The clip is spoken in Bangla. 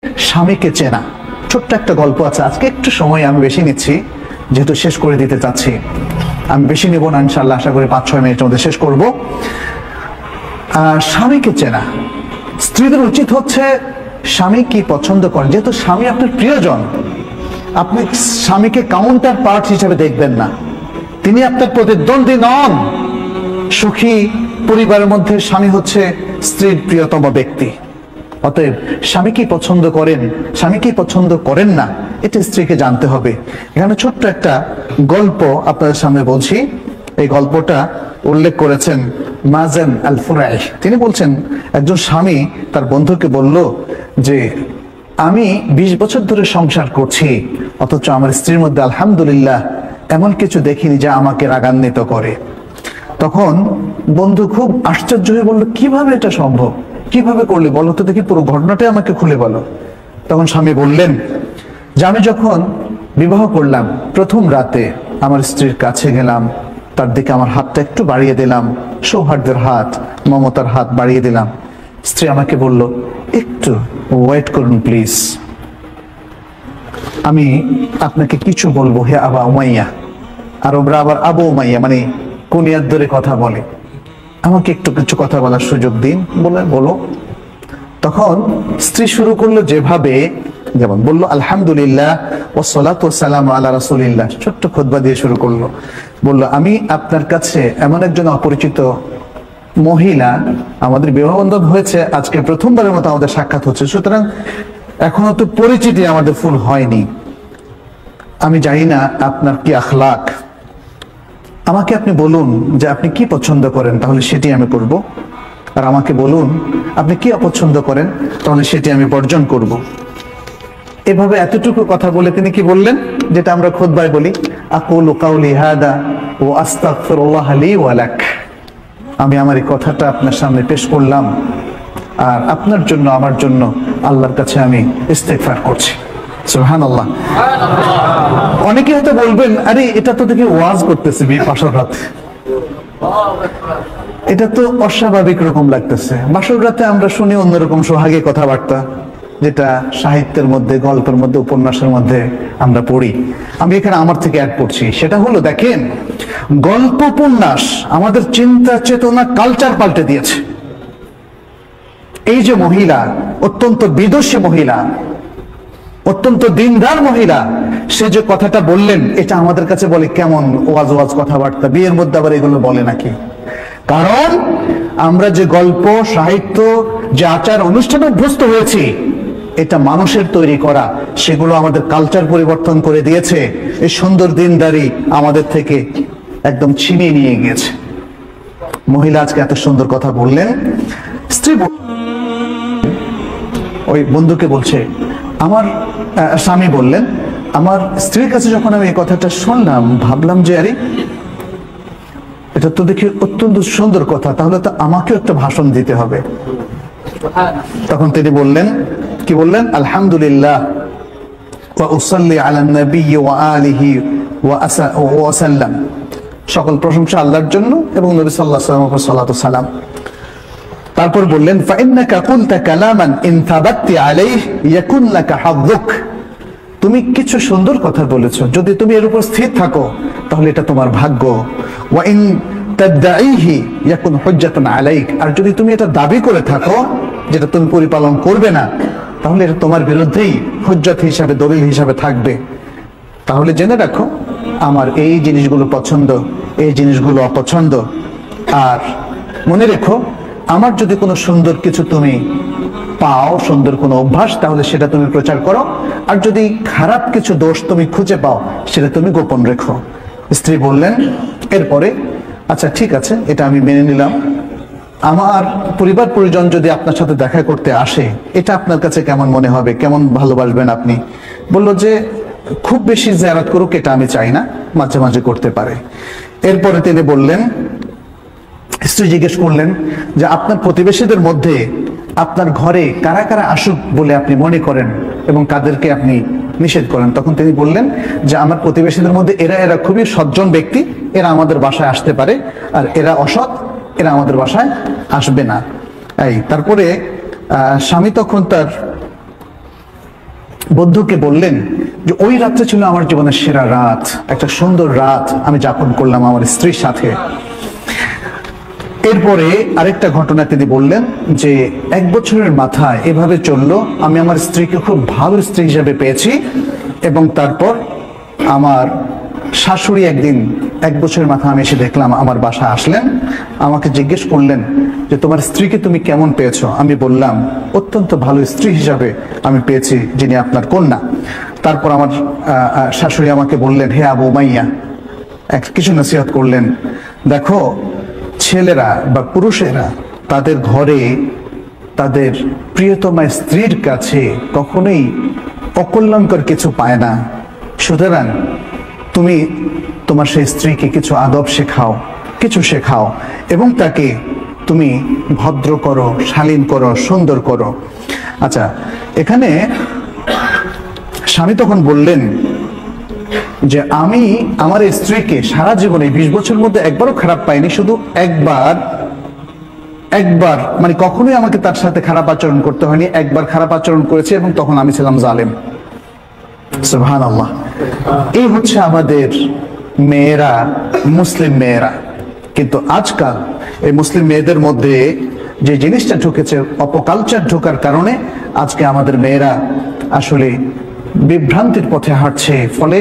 স্বামীকে চেনা। ছোট্ট একটা গল্প আছে, আজকে একটু সময় আমি বেশি নিচ্ছি যেহেতু শেষ করে দিতে চাচ্ছি। আমি বেশি নেব না, ইনশাল্লাহ আশা করি 5-6 মিনিটের মধ্যে শেষ করব। স্বামীকে চেনা। স্ত্রীদের উচিত হচ্ছে স্বামী কি পছন্দ করেন, যেহেতু স্বামী আপনার প্রিয়জন, আপনি স্বামীকে কাউন্টার পার্ট হিসেবে দেখবেন না। তিনি আপনার প্রতিদ্বন্দ্বী নন। সুখী পরিবারের মধ্যে স্বামী হচ্ছে স্ত্রীর প্রিয়তম ব্যক্তি। অতএব স্বামী কি পছন্দ করেন, স্বামী কি পছন্দ করেন না, এটা স্ত্রীকে জানতে হবে। এখানে ছোট্ট একটা গল্প আপনাদের সামনে বলছি। এই গল্পটা উল্লেখ করেছেন মাযেন আল ফুরাইশ। তিনি বলছেন একজন স্বামী তার বন্ধুকে বলল যে আমি 20 বছর ধরে সংসার করছি, অথচ আমার স্ত্রীর মধ্যে আলহামদুলিল্লাহ এমন কিছু দেখিনি যা আমাকে রাগান্বিত করে। তখন বন্ধু খুব আশ্চর্য হয়ে বলল, কিভাবে এটা সম্ভব, কিভাবে করলে বলো তো দেখি, পুরো ঘটনাটাই আমাকে খুলে বলো। তখন স্বামী বললেন যে আমি যখন বিবাহ করলাম, প্রথম রাতে আমার স্ত্রীর কাছে গেলাম, তার দিকে আমার হাতটা একটু বাড়িয়ে দিলাম, সৌহার্দ্যের হাত, মমতার হাত বাড়িয়ে দিলাম। স্ত্রী আমাকে বলল, একটু ওয়েট করুন প্লিজ, আমি আপনাকে কিছু বলবো হে আবা উমাইয়া। আরবরা আবার আবু উমাইয়া মানে কুনিয়ার ধরে কথা বলে, আমাকে একটু কিছু কথা বলার সুযোগ দিন। বলে বলো। তখন স্ত্রী শুরু করলো যেভাবে, যেমন বললো আলহামদুলিল্লাহ ওয়াসসালাতু ওয়াসসালামু আলা রাসূলিল্লাহ, ছোট্ট খুতবা দিয়ে শুরু করলো। বললো আমি আপনার কাছে এমন একজন অপরিচিত মহিলা, আমাদের বিবাহ বন্ধন হয়েছে আজকে প্রথমবারের মতো আমাদের সাক্ষাৎ হচ্ছে, সুতরাং এখনো তো পরিচিতি আমাদের ফুল হয়নি। আমি জানি না আপনার কি আখলাক, আমাকে আপনি বলুন যে আপনি কি পছন্দ করেন, তাহলে সেটি আমি করব। আর আমাকে বলুন আপনি কি অপছন্দ করেন, তাহলে সেটি আমি বর্জন করব। এভাবে এতটুকু কথা বলে তিনি কি বললেন, যেটা আমরা খুতবায় বলি, আকুলু কাউলি হাদা ওয়া আস্তাগফিরুল্লাহ লি ওয়া লাক। আমি আমার এই কথাটা আপনার সামনে পেশ করলাম, আর আপনার জন্য আমার জন্য আল্লাহর কাছে আমি ইস্তেগফার করছি। সুবহানাল্লাহ। অনেকে হয়তো বলবেন, আরে এটা তো দেখি ওয়াজ করতেছে বাসর রাতে, এটা তো অস্বাভাবিক রকম লাগতেছে। বাসর রাতে আমরা শুনি অন্যরকম সোহাগে কথাবার্তা, যেটা সাহিত্যের মধ্যে, গল্পের মধ্যে, উপন্যাসের মধ্যে আমরা পড়ি। আমি এখানে আমার থেকে অ্যাড করছি। সেটা হলো, দেখেন, গল্প উপন্যাস আমাদের চিন্তা চেতনা কালচার পাল্টে দিয়েছে। এই যে মহিলা, অত্যন্ত বিদুষী মহিলা, অত্যন্ত দিনদার মহিলা, সে যে কথাটা বললেন, এটা আমাদের কাছে বলে কেমন ওয়াজ ওয়াজ কথাবার্তা, বিয়ের মধ্যে আবার এগুলো বলে নাকি? কারণ আমরা যে গল্প, সাহিত্য, যে আচার অনুষ্ঠানে অভ্যস্ত হয়েছি, এটা মানুষের তৈরি করা, সেগুলো আমাদের কালচার পরিবর্তন করে দিয়েছে। এই সুন্দর দিনদারি আমাদের থেকে একদম ছিনিয়ে নিয়ে গিয়েছে। মহিলা আজকে এত সুন্দর কথা বললেন। স্ত্রী ওই বন্ধুকে বলছে, আমার স্বামী বললেন, আমার স্ত্রীর কাছে যখন আমি এই কথাটা শুনলাম, ভাবলাম যে আরে এটা তো দেখি অত্যন্ত সুন্দর কথা, তাহলে তো আমাকেও একটা ভাষণ দিতে হবে। তখন তিনি বললেন, কি বললেন? আলহামদুলিল্লাহ ওয়া উসাল্লি আলা নবী ওয়া আলিহি ওয়া সাল্লাম, সকল প্রশংসা আল্লাহর জন্য এবং নবী সাল্লাল্লাহু আলাইহি ওয়াসাল্লামের উপর সালাতু সালাম। তারপর বললেন, ফাইন্নাকা কুলতা কালামান ইন থাবাত্তি আলাইহি ইয়াকুন লাকা হাযুক, তুমি কিছু সুন্দর কথা বলেছো, যদি তুমি এর উপর স্থির থাকো তাহলে এটা তোমার ভাগ্য। ওয়া ইন তাদঈহি ইয়াকুন হুজ্জাতুন আলাইক, আর যদি তুমি এটা দাবি করে থাকো যেটা তুমি পরিপালন করবে না, তাহলে এটা তোমার বিরুদ্ধেই হুজ্জত হিসাবে, দলিল হিসাবে থাকবে। তাহলে জেনে রাখো আমার এই জিনিসগুলো পছন্দ, এই জিনিসগুলো অপছন্দ। আর মনে রেখো, আমার যদি কোনো সুন্দর কিছু তুমি পাও, সুন্দর কোনো অভ্যাস, তাহলে সেটা তুমি প্রচার করো। আর যদি খারাপ কিছু দোষ তুমি খুঁজে পাও, সেটা তুমি গোপন রেখো। স্ত্রী বললেন এরপরে, আচ্ছা ঠিক আছে, এটা আমি মেনে নিলাম। আমার পরিবার পরিজন যদি আপনার সাথে দেখা করতে আসে, এটা আপনার কাছে কেমন মনে হবে, কেমন ভালোবাসবেন আপনি? বলল যে খুব বেশি জিয়ারত করুক এটা আমি চাই না, মাঝে মাঝে করতে পারে। এরপরে তিনি বললেন, স্ত্রী জিজ্ঞেস করলেন যে আপনার প্রতিবেশীদের মধ্যে আপনার ঘরে কারা কারা আসুক বলে আপনি মনে করেন এবং কাদেরকে আপনি নিষেধ করেন? তখন তিনি বললেন যে আমার প্রতিবেশীদের মধ্যে এরা খুবই সজ্জন ব্যক্তি, এরা আমাদের বাসায় আসতে পারে, আর এরা অসৎ, এরা আমাদের বাসায় আসবে না। তারপরে স্বামী তখন তার বন্ধুকে বললেন যে ওই রাতটা ছিল আমার জীবনের সেরা রাত, একটা সুন্দর রাত আমি যাপন করলাম আমার স্ত্রীর সাথে। এরপরে আরেকটা ঘটনা তিনি বললেন যে 1 বছরের মাথায় এভাবে চললো, আমি আমার স্ত্রীকে খুব ভালো স্ত্রী হিসেবে পেয়েছি। এবং তারপর আমার শাশুড়ি একদিন 1 বছরের মাথায় আমি এসে দেখলাম আমার বাসায় আসলেন, আমাকে জিজ্ঞেস করলেন যে তোমার স্ত্রীকে তুমি কেমন পেয়েছো? আমি বললাম অত্যন্ত ভালো স্ত্রী হিসাবে আমি পেয়েছি, যিনি আপনার কন্যা। তারপর আমার শাশুড়ি আমাকে বললেন, হে আবু উমাইয়া, কিছু নসিহত করলেন, দেখো ছেলেরা বা পুরুষেরা তাদের ঘরে তাদের প্রিয়তমা স্ত্রীর কাছে কখনোই অকল্যাণকর কিছু পায় না। সুতরাং তুমি তোমার সেই স্ত্রীকে কিছু আদব শেখাও, কিছু শেখাও এবং তাকে তুমি ভদ্র করো, শালীন করো, সুন্দর করো। আচ্ছা, এখানে স্বামী তখন বললেন যে আমি আমার স্ত্রীকে সারা জীবনে 20 বছরের মধ্যে একবারও খারাপ পাইনি, শুধু একবার মানে কখনোই আমাকে তার সাথে খারাপ আচরণ করতে হয়নি, একবার খারাপ আচরণ করেছে এবং তখন আমি ছিলাম জালেম। সুবহানাল্লাহ। এই হচ্ছে আমাদের মেয়েরা, মুসলিম মেয়েরা। কিন্তু আজকাল এই মুসলিম মেয়েদের মধ্যে যে জিনিসটা ঢুকেছে, অপকালচার ঢোকার কারণে আজকে আমাদের মেয়েরা আসলে বিভ্রান্তির পথে হাঁটছে। ফলে